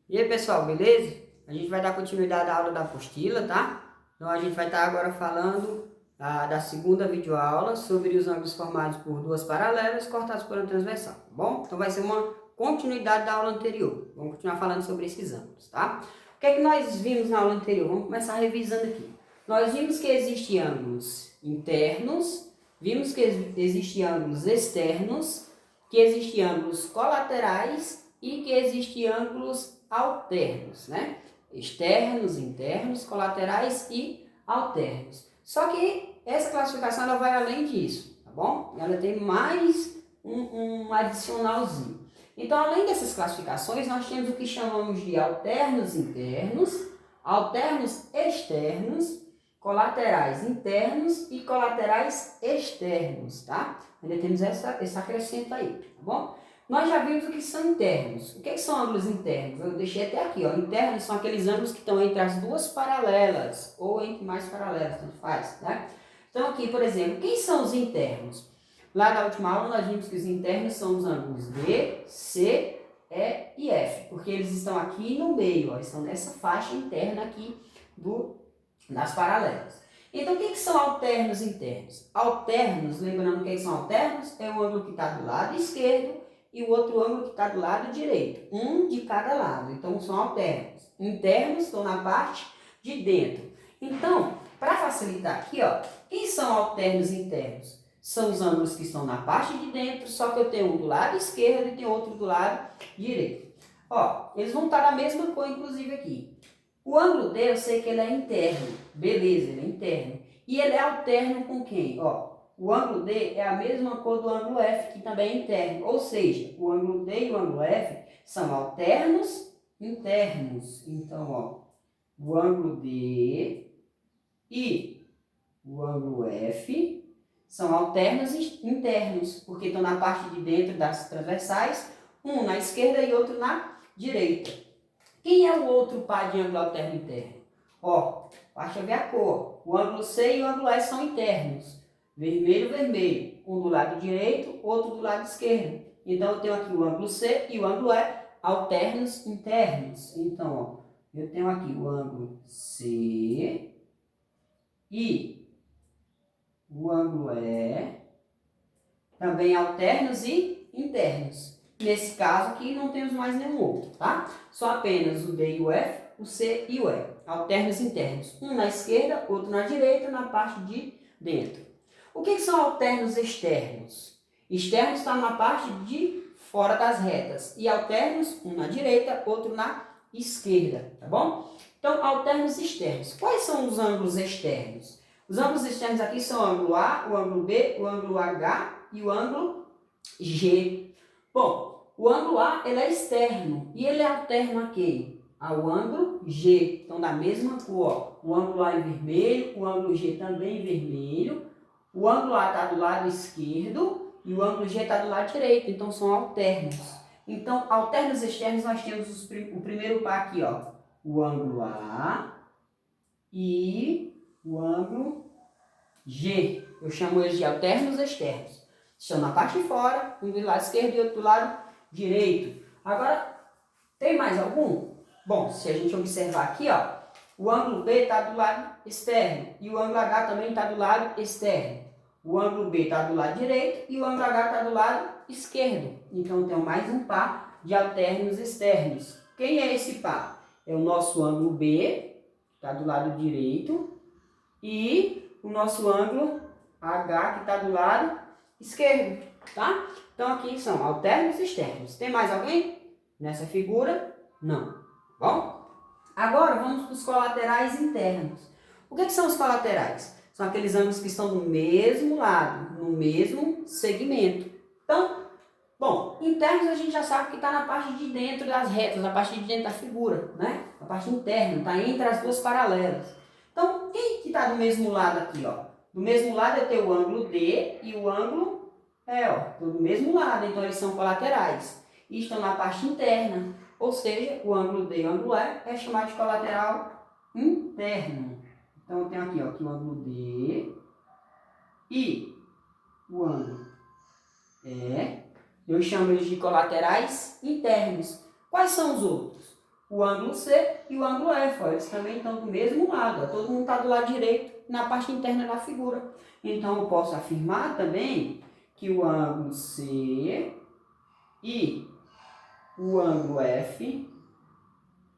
E aí pessoal, beleza? A gente vai dar continuidade à aula da apostila, tá? Então a gente vai estar agora falando da segunda videoaula sobre os ângulos formados por duas paralelas cortados por uma transversal, tá bom? Então vai ser uma continuidade da aula anterior. Vamos continuar falando sobre esses ângulos, tá? O que é que nós vimos na aula anterior? Vamos começar revisando aqui. Nós vimos que existem ângulos internos, vimos que existem ângulos externos, que existem ângulos colaterais e que existem ângulos alternos, né? Externos, internos, colaterais e alternos. Só que essa classificação ela vai além disso, tá bom? Ela tem mais um adicionalzinho. Então, além dessas classificações, nós temos o que chamamos de alternos internos, alternos externos, colaterais internos e colaterais externos, tá? Ainda temos esse acrescento aí, tá bom? Nós já vimos o que são internos. O que são ângulos internos? Eu deixei até aqui, ó. Internos são aqueles ângulos que estão entre as duas paralelas, ou entre mais paralelas, tanto faz, né? Então aqui, por exemplo, quem são os internos? Lá na última aula nós vimos que os internos são os ângulos D, C, E e F, porque eles estão aqui no meio, ó, estão nessa faixa interna aqui das paralelas. Então, o que são alternos internos? Alternos, lembrando que são alternos, é o ângulo que está do lado esquerdo e o outro ângulo que está do lado direito. Um de cada lado. Então, são alternos. Internos estão na parte de dentro. Então, para facilitar aqui, ó, quem são alternos internos? São os ângulos que estão na parte de dentro, só que eu tenho um do lado esquerdo e tenho outro do lado direito. Ó, eles vão estar na mesma cor, inclusive, aqui. O ângulo D, eu sei que ele é interno. Beleza, ele é interno. E ele é alterno com quem? Ó, o ângulo D é a mesma cor do ângulo F, que também é interno. Ou seja, o ângulo D e o ângulo F são alternos internos. Então, ó, o ângulo D e o ângulo F são alternos internos, porque estão na parte de dentro das transversais, um na esquerda e outro na direita. Quem é o outro par de ângulo alterno interno? Ó, basta ver a cor. O ângulo C e o ângulo E são internos. Vermelho, vermelho. Um do lado direito, outro do lado esquerdo. Então, eu tenho aqui o ângulo C e o ângulo E, alternos internos. Então, ó, eu tenho aqui o ângulo C e o ângulo E, também alternos e internos. Nesse caso aqui, não temos mais nenhum outro, tá? Só apenas o D e o F, o C e o E. Alternos internos. Um na esquerda, outro na direita, na parte de dentro. O que são alternos externos? Externos está na parte de fora das retas. E alternos, um na direita, outro na esquerda, tá bom? Então, alternos externos. Quais são os ângulos externos? Os ângulos externos aqui são o ângulo A, o ângulo B, o ângulo H e o ângulo G. Bom, o ângulo A ele é externo e ele é alterno a quem? Ao ângulo G. Então, da mesma cor. Ó. O ângulo A é vermelho, o ângulo G também vermelho. O ângulo A está do lado esquerdo e o ângulo G está do lado direito. Então, são alternos. Então, alternos externos, nós temos o primeiro par aqui, ó. O ângulo A e o ângulo G. Eu chamo eles de alternos externos. Estão na parte de fora, um do lado esquerdo e outro do lado direito. Agora, tem mais algum? Bom, se a gente observar aqui, ó, o ângulo B está do lado externo e o ângulo H também está do lado externo. O ângulo B está do lado direito e o ângulo H está do lado esquerdo. Então, tem mais um par de alternos externos. Quem é esse par? É o nosso ângulo B, que está do lado direito, e o nosso ângulo H, que está do lado esquerdo, tá? Então, aqui são alternos externos. Tem mais alguém nessa figura? Não. Bom? Agora, vamos para os colaterais internos. O que são os colaterais? São aqueles ângulos que estão do mesmo lado, no mesmo segmento. Então, bom, internos a gente já sabe que está na parte de dentro das retas, na parte de dentro da figura, né? A parte interna, está entre as duas paralelas. Então, quem que está do mesmo lado aqui, ó? Do mesmo lado eu tenho o ângulo D e o ângulo E, ó. Estão do mesmo lado, então eles são colaterais. E estão na parte interna. Ou seja, o ângulo D e o ângulo E é chamado de colateral interno. Então, eu tenho aqui, ó, o ângulo D e o ângulo E. Eu chamo eles de colaterais internos. Quais são os outros? o ângulo C e o ângulo F. Ó, eles também estão do mesmo lado. Ó, todo mundo está do lado direito na parte interna da figura. Então, eu posso afirmar também que o ângulo C e o ângulo F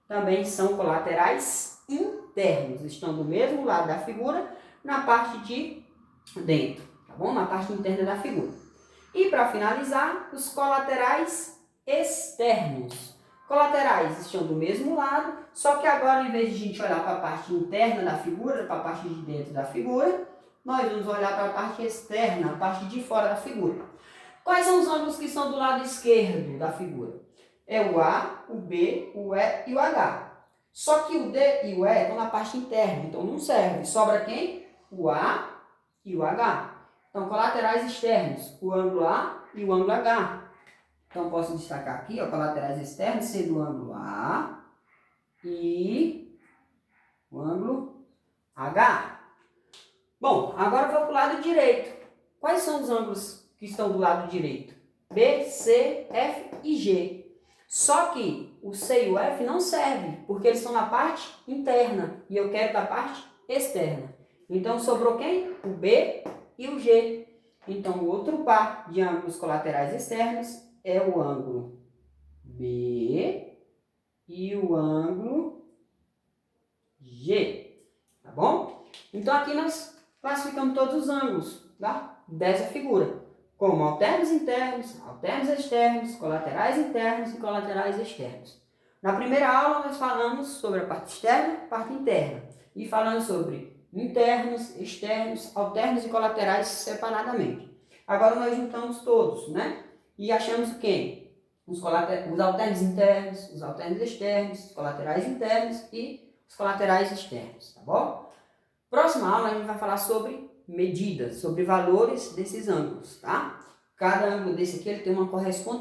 também são colaterais internos. Estão do mesmo lado da figura na parte de dentro, tá bom? Na parte interna da figura. E para finalizar, os colaterais externos. Colaterais estão do mesmo lado, só que agora, em vez de a gente olhar para a parte interna da figura, para a parte de dentro da figura, nós vamos olhar para a parte externa, a parte de fora da figura. Quais são os ângulos que estão do lado esquerdo da figura? É o A, o B, o E e o H. Só que o D e o E estão na parte interna, então não serve. Sobra quem? O A e o H. Então, colaterais externos, o ângulo A e o ângulo H. Então, posso destacar aqui, ó, colaterais externos sendo o ângulo A e o ângulo H. Bom, agora eu vou para o lado direito. Quais são os ângulos que estão do lado direito? B, C, F e G. Só que o C e o F não servem, porque eles estão na parte interna e eu quero da parte externa. Então, sobrou quem? O B e o G. Então, o outro par de ângulos colaterais externos é o ângulo B e o ângulo G. Tá bom? Então, aqui nós classificamos todos os ângulos, tá? Dessa figura, como alternos internos, alternos externos, colaterais internos e colaterais externos. Na primeira aula, nós falamos sobre a parte externa e a parte interna. E falamos sobre internos, externos, alternos e colaterais separadamente. Agora nós juntamos todos, né? E achamos o quê? Os alternos internos, os alternos externos, os colaterais internos e os colaterais externos, tá bom? Próxima aula a gente vai falar sobre medidas, sobre valores desses ângulos, tá? Cada ângulo desse aqui ele tem uma correspondência.